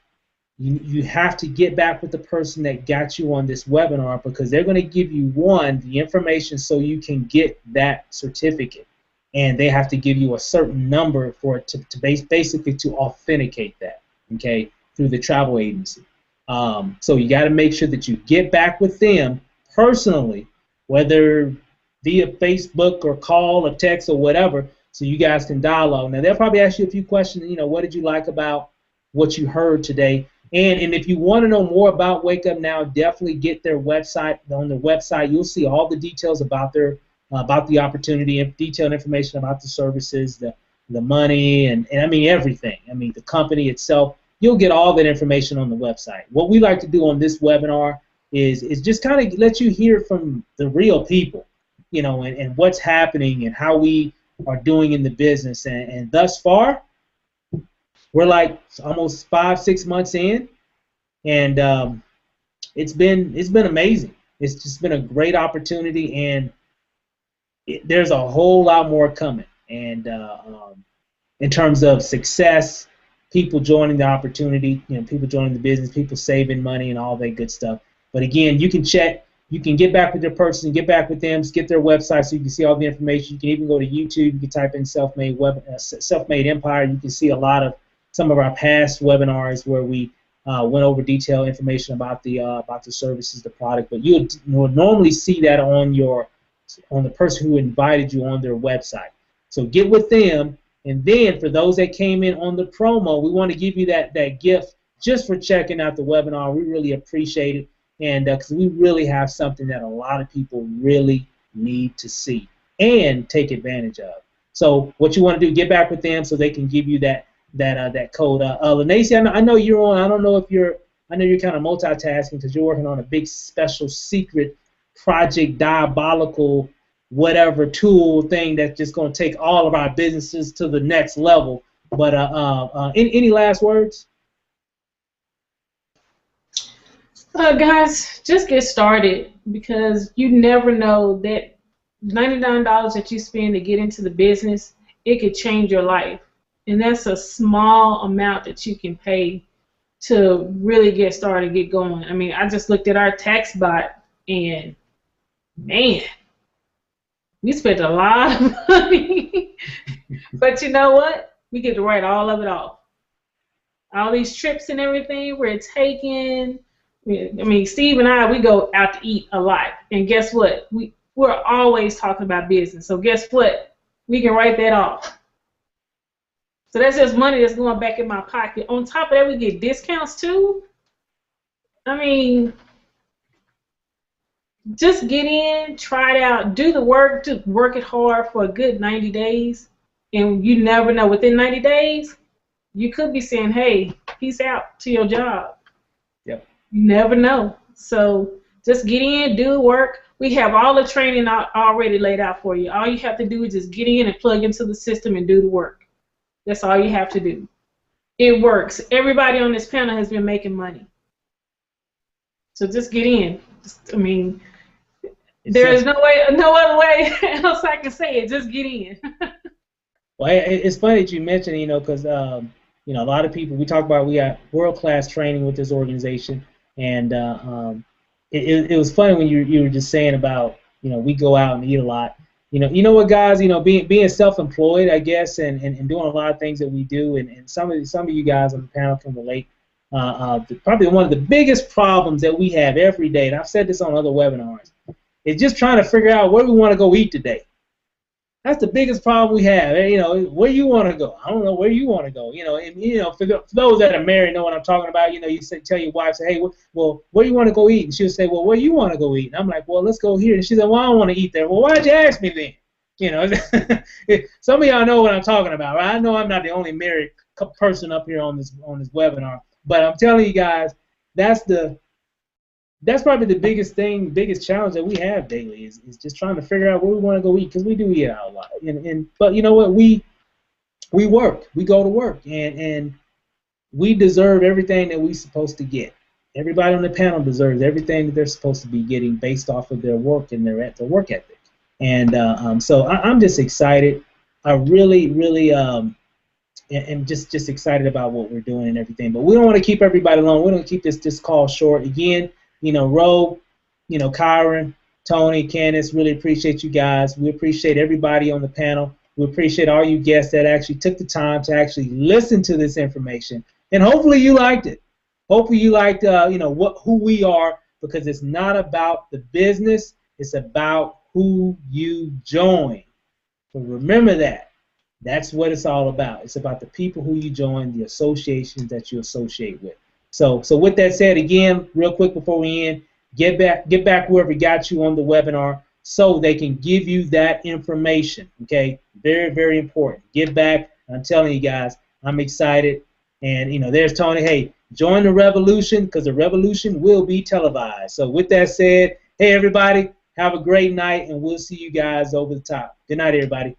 you have to get back with the person that got you on this webinar because they're going to give you, the information so you can get that certificate. And they have to give you a certain number for it to basically to authenticate that, okay, through the travel agency. So you got to make sure that you get back with them personally, whether via Facebook or call or text or whatever, so you guys can dialogue. Now they'll probably ask you a few questions. You know, what did you like about what you heard today? And if you want to know more about Wake Up Now, definitely get their website. On their website, you'll see all the details about the opportunity, and detailed information about the services, the money, and I mean everything. I mean the company itself. You'll get all that information on the website. What we like to do on this webinar is just kind of let you hear from the real people, you know, and what's happening and how we are doing in the business. And thus far, we're like almost 5-6 months in, and it's been amazing. It's just been a great opportunity, and there's a whole lot more coming. And in terms of success, people joining the opportunity, you know, people joining the business, people saving money and all that good stuff. But again, you can check, you can get back with your person, get back with them, get their website so you can see all the information. You can even go to YouTube, you can type in Self-Made Empire. You can see some of our past webinars where we went over detailed information about the services, the product. But you would normally see that on the person who invited you on their website. So get with them, and then for those that came in on the promo, we want to give you that gift just for checking out the webinar. We really appreciate it, and because we really have something that a lot of people really need to see and take advantage of. So what you want to do, get back with them so they can give you that code. Lanacy, I know you're on. I don't know if you're I know you're kind of multitasking because you're working on a big special secret project, diabolical, whatever tool thing that's just going to take all of our businesses to the next level. But any last words? Guys, just get started, because you never know that $99 that you spend to get into the business, it could change your life. And that's a small amount that you can pay to really get started, get going. I mean, I just looked at our tax bot, and man, we spent a lot of money. But you know what? We get to write all of it off. All these trips and everything we're taking. I mean, Steve and I, we go out to eat a lot. And guess what? We're always talking about business. So guess what? We can write that off. So that's just money that's going back in my pocket. On top of that, we get discounts too. I mean, just get in, try it out, do the work, just work it hard for a good 90 days. And you never know. Within 90 days, you could be saying, hey, peace out to your job. Yep. You never know. So just get in, do the work. We have all the training already laid out for you. All you have to do is just get in and plug into the system and do the work. That's all you have to do. It works. Everybody on this panel has been making money. So just get in. I mean, there is no other way else I can say it. Just get in. Well, it's funny that you mentioned, because a lot of people, we talk about, we got world-class training with this organization, and it was funny when you were just saying about, we go out and eat a lot. You know what, guys, being self-employed, I guess, and doing a lot of things that we do, and some of you guys on the panel can relate. Probably one of the biggest problems that we have every day, and I've said this on other webinars, is just trying to figure out where we want to go eat today. That's the biggest problem we have. Where you want to go? I don't know where you want to go. For those that are married, know what I'm talking about. You tell your wife, say, hey, well, where you want to go eat? And she'll say, well, where you want to go eat? And I'm like, well, let's go here. And she said, well, I don't want to eat there. Well, why'd you ask me then? Some of y'all know what I'm talking about, right? I know I'm not the only married person up here on this webinar, but I'm telling you guys, that's probably the biggest challenge that we have daily is just trying to figure out where we want to go eat, because we do eat out a lot. But you know what? We work. We go to work, and we deserve everything that we're supposed to get. Everybody on the panel deserves everything that they're supposed to be getting based off of their work and their work ethic. And so I'm just excited. I really am just excited about what we're doing and everything. But we don't want to keep everybody long. We don't keep this call short. Again, Ro, Kyron, Tony, Candace, really appreciate you guys. We appreciate everybody on the panel. We appreciate all you guests that actually took the time to actually listen to this information. And hopefully you liked it. Hopefully you liked, who we are, because it's not about the business. It's about who you join. So remember that. That's what it's all about. It's about the people who you join, the associations that you associate with. So with that said, again, real quick before we end, get back whoever got you on the webinar so they can give you that information. Okay, very, very important. Get back. I'm telling you guys, I'm excited. And there's Tony. Hey, join the revolution, because the revolution will be televised. So with that said, hey everybody, have a great night, and we'll see you guys over the top. Good night, everybody.